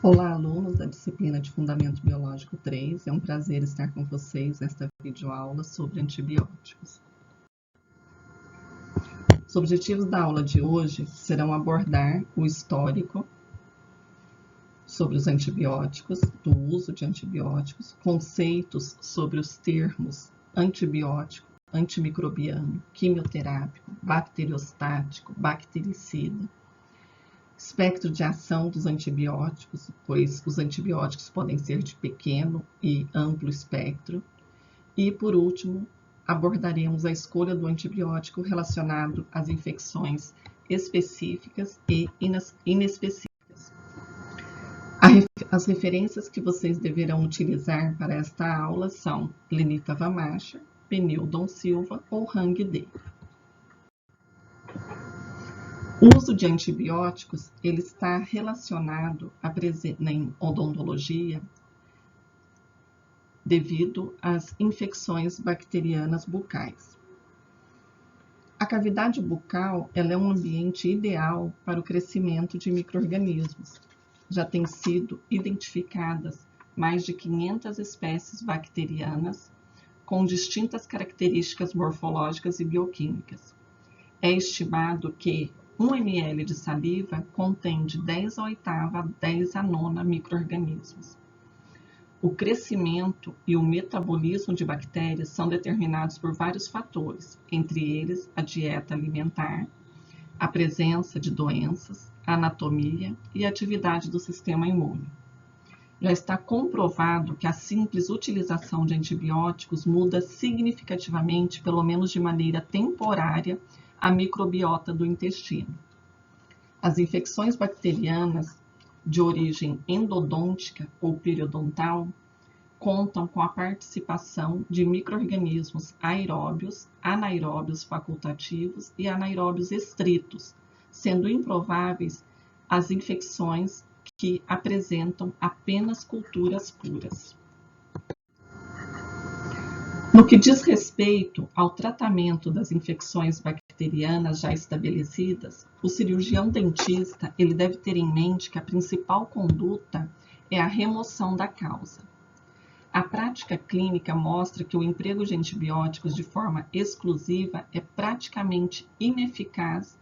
Olá, alunos da disciplina de Fundamento Biológico 3. É um prazer estar com vocês nesta videoaula sobre antibióticos. Os objetivos da aula de hoje serão abordar o histórico sobre os antibióticos, do uso de antibióticos, conceitos sobre os termos antibiótico, antimicrobiano, quimioterápico, bacteriostático, bactericida, espectro de ação dos antibióticos, pois os antibióticos podem ser de pequeno e amplo espectro. E, por último, abordaremos a escolha do antibiótico relacionado às infecções específicas e inespecíficas. As referências que vocês deverão utilizar para esta aula são Lenita Vamacha, Penildon Silva ou Hang D. O uso de antibióticos ele está relacionado em odontologia devido às infecções bacterianas bucais. A cavidade bucal ela é um ambiente ideal para o crescimento de micro-organismos. Já têm sido identificadas mais de 500 espécies bacterianas com distintas características morfológicas e bioquímicas. É estimado que 1 ml de saliva contém de 10 a 8ª a 10 a 9ª micro-organismos. O crescimento e o metabolismo de bactérias são determinados por vários fatores, entre eles a dieta alimentar, a presença de doenças, a anatomia e a atividade do sistema imune. Já está comprovado que a simples utilização de antibióticos muda significativamente, pelo menos de maneira temporária, a microbiota do intestino. As infecções bacterianas de origem endodôntica ou periodontal contam com a participação de micro-organismos aeróbios, anaeróbios facultativos e anaeróbios estritos, sendo improváveis as infecções que apresentam apenas culturas puras. No que diz respeito ao tratamento das infecções bacterianas já estabelecidas, o cirurgião dentista ele deve ter em mente que a principal conduta é a remoção da causa. A prática clínica mostra que o emprego de antibióticos de forma exclusiva é praticamente ineficaz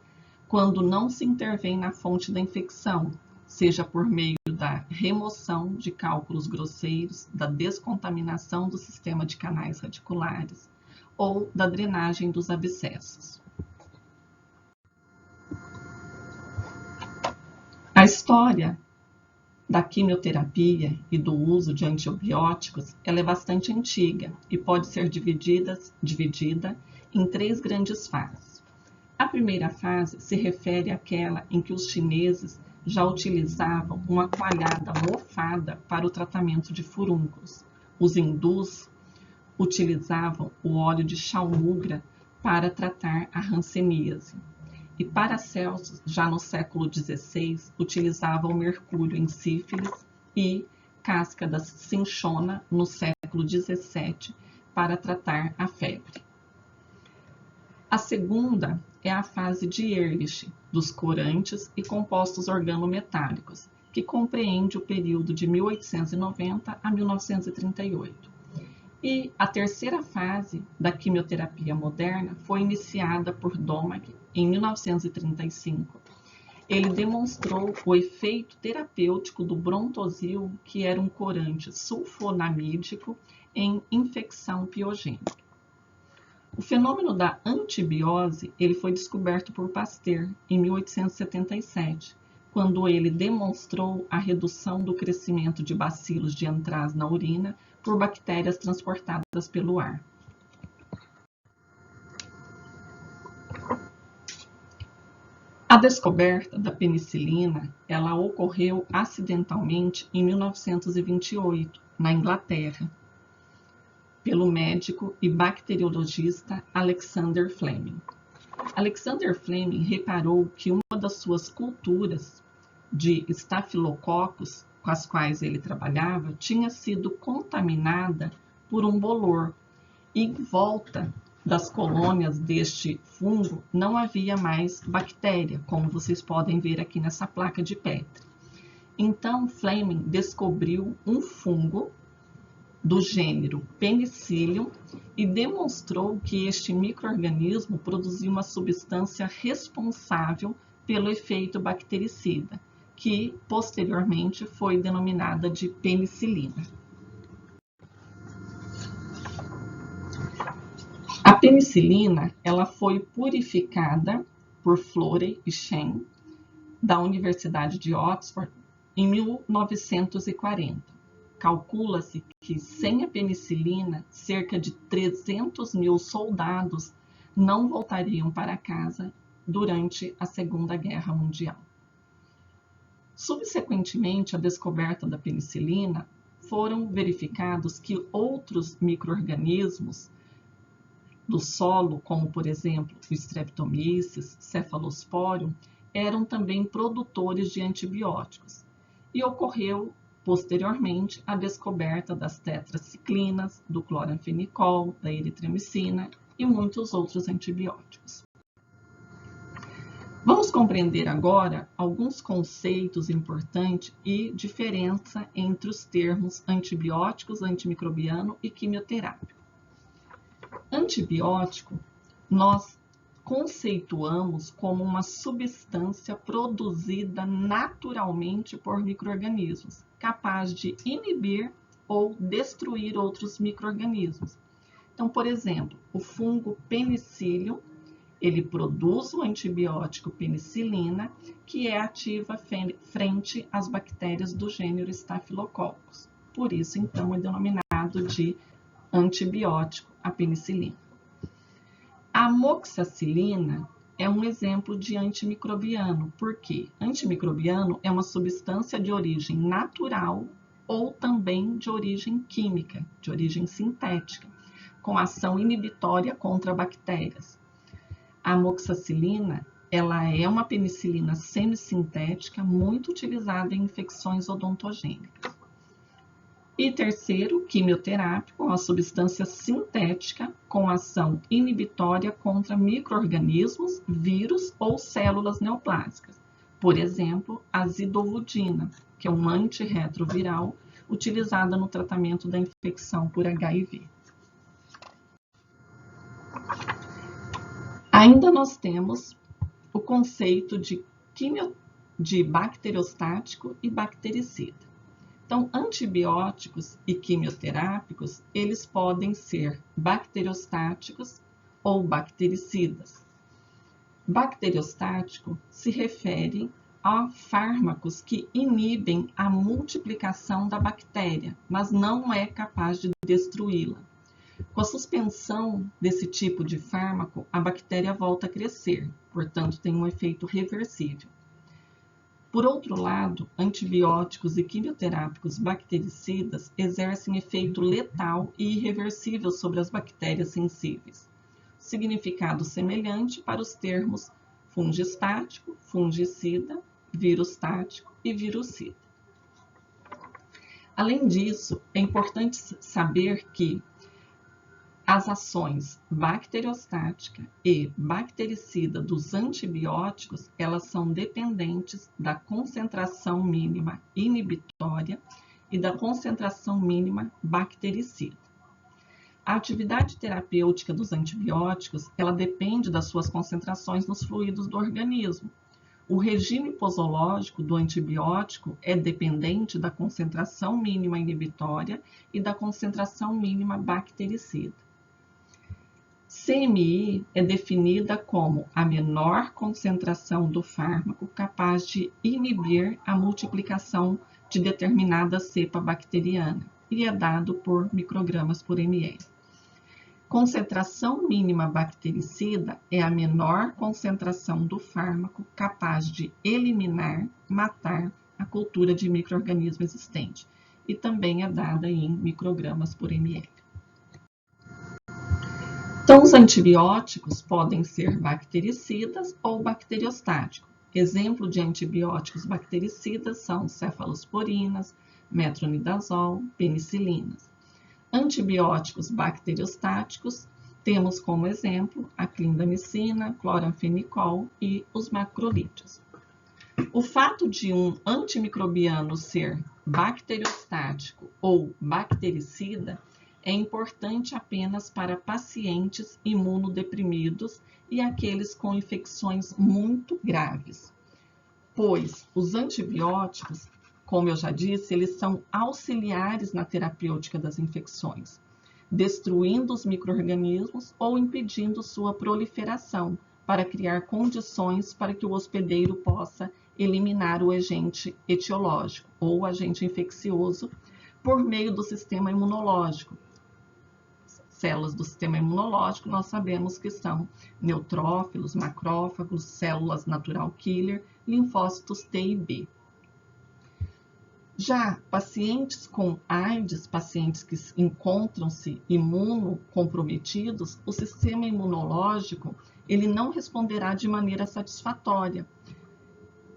quando não se intervém na fonte da infecção, seja por meio da remoção de cálculos grosseiros, da descontaminação do sistema de canais radiculares ou da drenagem dos abscessos. A história da quimioterapia e do uso de antibióticos ela é bastante antiga e pode ser dividida em 3 grandes fases. A primeira fase se refere àquela em que os chineses já utilizavam uma coalhada mofada para o tratamento de furúnculos. Os hindus utilizavam o óleo de chalmugra para tratar a hanseníase. E Paracelsus, já no século XVI, utilizava o mercúrio em sífilis e casca da cinchona no século XVII para tratar a febre. A segunda é a fase de Ehrlich, dos corantes e compostos organometálicos, que compreende o período de 1890 a 1938. E a terceira fase da quimioterapia moderna foi iniciada por Domag em 1935. Ele demonstrou o efeito terapêutico do Brontozil, que era um corante sulfonamídico em infecção piogênica. O fenômeno da antibiose ele foi descoberto por Pasteur em 1877, quando ele demonstrou a redução do crescimento de bacilos de antraz na urina por bactérias transportadas pelo ar. A descoberta da penicilina ela ocorreu acidentalmente em 1928, na Inglaterra, pelo médico e bacteriologista Alexander Fleming. Alexander Fleming reparou que uma das suas culturas de estafilococos, com as quais ele trabalhava, tinha sido contaminada por um bolor. E em volta das colônias deste fungo não havia mais bactéria, como vocês podem ver aqui nessa placa de Petri. Então, Fleming descobriu um fungo do gênero Penicillium e demonstrou que este micro-organismo produzia uma substância responsável pelo efeito bactericida, que posteriormente foi denominada de penicilina. A penicilina, ela foi purificada por Florey e Chen, da Universidade de Oxford, em 1940. Calcula-se que sem a penicilina, cerca de 300 mil soldados não voltariam para casa durante a Segunda Guerra Mundial. Subsequentemente à descoberta da penicilina, foram verificados que outros micro-organismos do solo, como por exemplo o Streptomyces, Cephalosporium, eram também produtores de antibióticos. E ocorreu posteriormente a descoberta das tetraciclinas, do cloranfenicol, da eritromicina e muitos outros antibióticos. Vamos compreender agora alguns conceitos importantes e diferença entre os termos antibióticos, antimicrobiano e quimioterápico. Antibiótico, nós conceituamos como uma substância produzida naturalmente por micro-organismos, capaz de inibir ou destruir outros micro-organismos. Então, por exemplo, o fungo Penicillium, ele produz o antibiótico penicilina, que é ativa frente às bactérias do gênero Staphylococcus. Por isso, então, é denominado de antibiótico a penicilina. A amoxicilina é um exemplo de antimicrobiano, porque antimicrobiano é uma substância de origem natural ou também de origem química, de origem sintética, com ação inibitória contra bactérias. A amoxicilina, ela é uma penicilina semissintética muito utilizada em infecções odontogênicas. E terceiro, quimioterápico, uma substância sintética com ação inibitória contra micro-organismos, vírus ou células neoplásicas. Por exemplo, a zidovudina, que é um antirretroviral utilizada no tratamento da infecção por HIV. Ainda nós temos o conceito de bacteriostático e bactericida. Então, antibióticos e quimioterápicos, eles podem ser bacteriostáticos ou bactericidas. Bacteriostático se refere a fármacos que inibem a multiplicação da bactéria, mas não é capaz de destruí-la. Com a suspensão desse tipo de fármaco, a bactéria volta a crescer, portanto, tem um efeito reversível. Por outro lado, antibióticos e quimioterápicos bactericidas exercem efeito letal e irreversível sobre as bactérias sensíveis. Significado semelhante para os termos fungistático, fungicida, virustático e virucida. Além disso, é importante saber que as ações bacteriostática e bactericida dos antibióticos, elas são dependentes da concentração mínima inibitória e da concentração mínima bactericida. A atividade terapêutica dos antibióticos, ela depende das suas concentrações nos fluidos do organismo. O regime posológico do antibiótico é dependente da concentração mínima inibitória e da concentração mínima bactericida. CMI é definida como a menor concentração do fármaco capaz de inibir a multiplicação de determinada cepa bacteriana e é dado por microgramas por ml. Concentração mínima bactericida é a menor concentração do fármaco capaz de eliminar, matar a cultura de micro-organismo existente e também é dada em microgramas por ml. Então, os antibióticos podem ser bactericidas ou bacteriostáticos. Exemplo de antibióticos bactericidas são cefalosporinas, metronidazol, penicilinas. Antibióticos bacteriostáticos, temos como exemplo a clindamicina, cloranfenicol e os macrolídeos. O fato de um antimicrobiano ser bacteriostático ou bactericida é importante apenas para pacientes imunodeprimidos e aqueles com infecções muito graves, pois os antibióticos, como eu já disse, eles são auxiliares na terapêutica das infecções, destruindo os micro-organismos ou impedindo sua proliferação, para criar condições para que o hospedeiro possa eliminar o agente etiológico ou agente infeccioso por meio do sistema imunológico. Células do sistema imunológico, nós sabemos que são neutrófilos, macrófagos, células natural killer, linfócitos T e B. Já pacientes com AIDS, pacientes que encontram-se imunocomprometidos, o sistema imunológico ele não responderá de maneira satisfatória.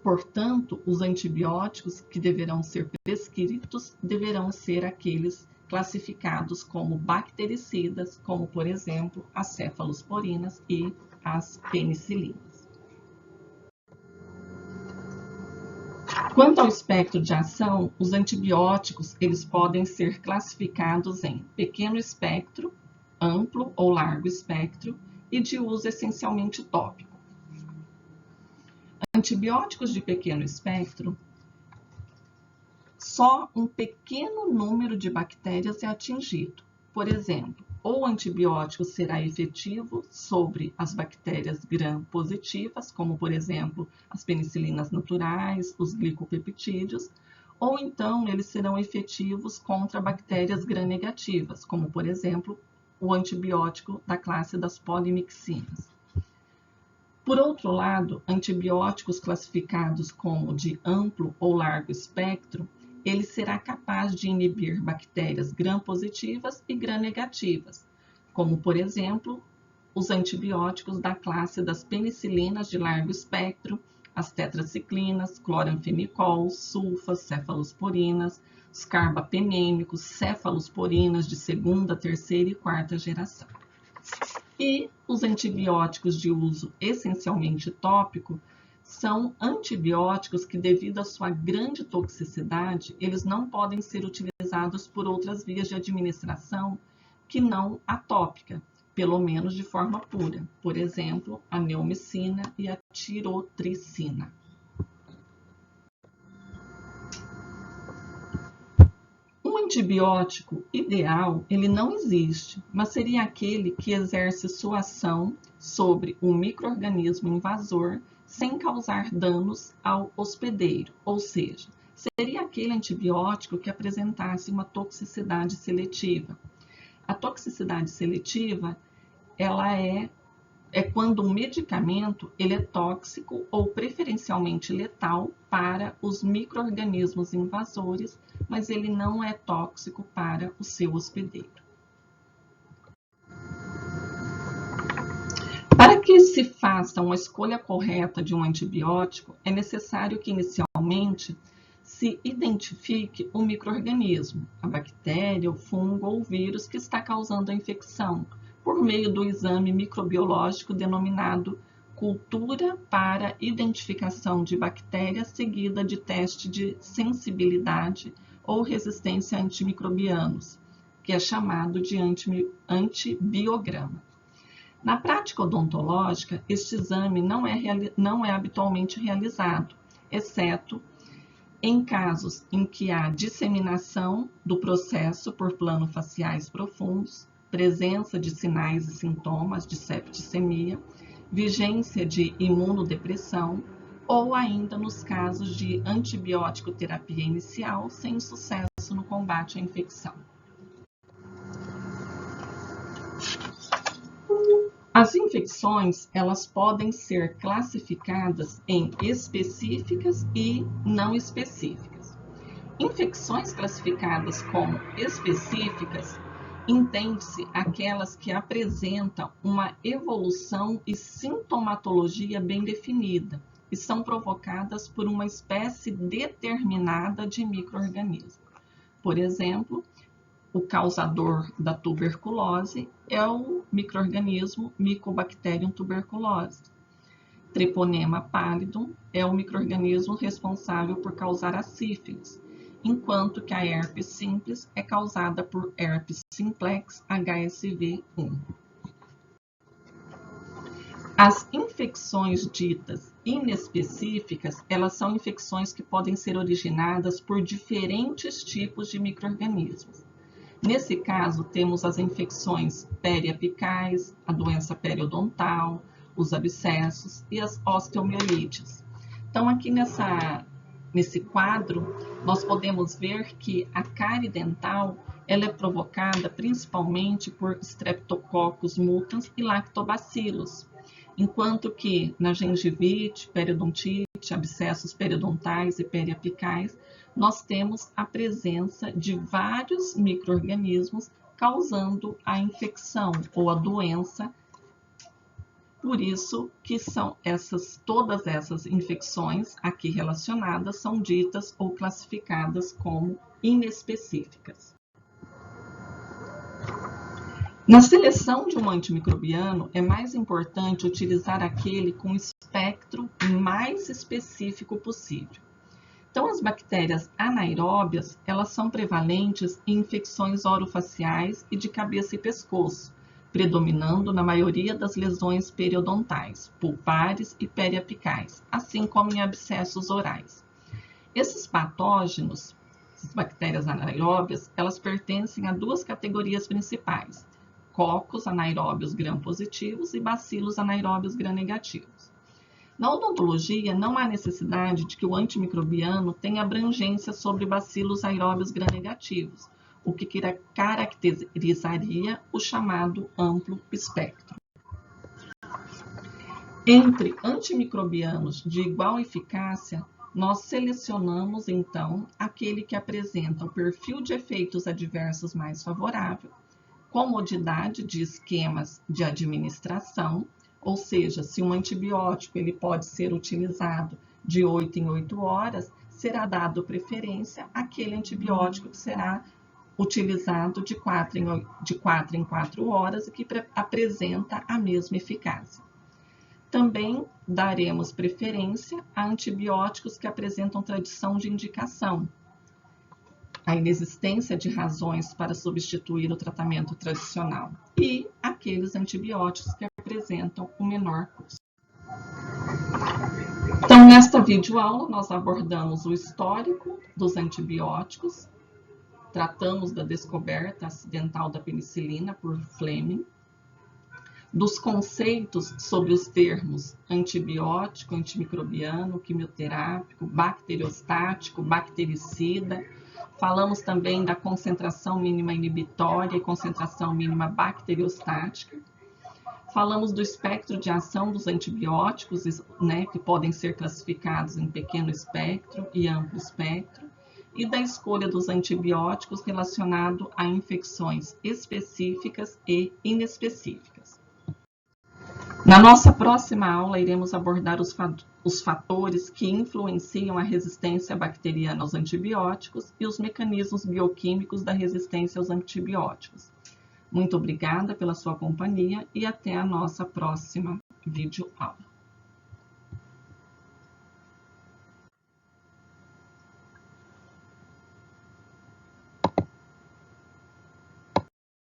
Portanto, os antibióticos que deverão ser prescritos deverão ser aqueles classificados como bactericidas, como, por exemplo, as cefalosporinas e as penicilinas. Quanto ao espectro de ação, os antibióticos eles podem ser classificados em pequeno espectro, amplo ou largo espectro e de uso essencialmente tópico. Antibióticos de pequeno espectro, só um pequeno número de bactérias é atingido. Por exemplo, ou o antibiótico será efetivo sobre as bactérias gram-positivas, como por exemplo as penicilinas naturais, os glicopeptídeos, ou então eles serão efetivos contra bactérias gram-negativas, como por exemplo o antibiótico da classe das polimixinas. Por outro lado, antibióticos classificados como de amplo ou largo espectro, ele será capaz de inibir bactérias gram-positivas e gram-negativas, como, por exemplo, os antibióticos da classe das penicilinas de largo espectro, as tetraciclinas, cloranfenicol, sulfas, cefalosporinas, os carbapenêmicos, cefalosporinas de segunda, terceira e quarta geração. E os antibióticos de uso essencialmente tópico são antibióticos que, devido à sua grande toxicidade, eles não podem ser utilizados por outras vias de administração que não a tópica, pelo menos de forma pura. Por exemplo, a neomicina e a tirotricina. Um antibiótico ideal, ele não existe, mas seria aquele que exerce sua ação sobre um micro-organismo invasor sem causar danos ao hospedeiro, ou seja, seria aquele antibiótico que apresentasse uma toxicidade seletiva. A toxicidade seletiva, ela é quando um medicamento ele é tóxico ou preferencialmente letal para os micro-organismos invasores, mas ele não é tóxico para o seu hospedeiro. Para que se faça uma escolha correta de um antibiótico, é necessário que inicialmente se identifique o micro-organismo, a bactéria, o fungo ou o vírus que está causando a infecção, por meio do exame microbiológico denominado cultura para identificação de bactérias, seguida de teste de sensibilidade ou resistência a antimicrobianos, que é chamado de antibiograma. Na prática odontológica, este exame não é habitualmente realizado, exceto em casos em que há disseminação do processo por planofaciais profundos, presença de sinais e sintomas de septicemia, vigência de imunodepressão ou ainda nos casos de antibiótico terapia inicial sem sucesso no combate à infecção. As infecções, elas podem ser classificadas em específicas e não específicas. Infecções classificadas como específicas entende-se aquelas que apresentam uma evolução e sintomatologia bem definida e são provocadas por uma espécie determinada de micro-organismo. Por exemplo, o causador da tuberculose é o micro-organismo Mycobacterium tuberculose. Treponema pallidum é o micro-organismo responsável por causar a sífilis, enquanto que a herpes simples é causada por herpes simplex HSV1. As infecções ditas inespecíficas, elas são infecções que podem ser originadas por diferentes tipos de micro-organismos. Nesse caso, temos as infecções periapicais, a doença periodontal, os abscessos e as osteomielites. Então, aqui nesse quadro, nós podemos ver que a cárie dental ela é provocada principalmente por Streptococcus mutans e Lactobacillus, enquanto que na gengivite, periodontite, abscessos periodontais e periapicais, nós temos a presença de vários micro-organismos causando a infecção ou a doença. Por isso que todas essas infecções aqui relacionadas são ditas ou classificadas como inespecíficas. Na seleção de um antimicrobiano, é mais importante utilizar aquele com o espectro mais específico possível. Então, as bactérias anaeróbias, elas são prevalentes em infecções orofaciais e de cabeça e pescoço, predominando na maioria das lesões periodontais, pulpares e periapicais, assim como em abscessos orais. Esses patógenos, as bactérias anaeróbias, elas pertencem a duas categorias principais: cocos anaeróbios gram-positivos e bacilos anaeróbios gram-negativos. Na odontologia, não há necessidade de que o antimicrobiano tenha abrangência sobre bacilos aeróbios gram-negativos, o que caracterizaria o chamado amplo espectro. Entre antimicrobianos de igual eficácia, nós selecionamos, então, aquele que apresenta o perfil de efeitos adversos mais favorável, comodidade de esquemas de administração, ou seja, se um antibiótico ele pode ser utilizado de 8 em 8 horas, será dado preferência àquele antibiótico que será utilizado de 4 em 4 horas e que apresenta a mesma eficácia. Também daremos preferência a antibióticos que apresentam tradição de indicação, a inexistência de razões para substituir o tratamento tradicional e aqueles antibióticos que apresentam o menor custo. Então, nesta videoaula, nós abordamos o histórico dos antibióticos, tratamos da descoberta acidental da penicilina por Fleming, dos conceitos sobre os termos antibiótico, antimicrobiano, quimioterápico, bacteriostático, bactericida. Falamos também da concentração mínima inibitória e concentração mínima bacteriostática. Falamos do espectro de ação dos antibióticos, né, que podem ser classificados em pequeno espectro e amplo espectro, e da escolha dos antibióticos relacionado a infecções específicas e inespecíficas. Na nossa próxima aula, iremos abordar os fatores que influenciam a resistência bacteriana aos antibióticos e os mecanismos bioquímicos da resistência aos antibióticos. Muito obrigada pela sua companhia e até a nossa próxima videoaula.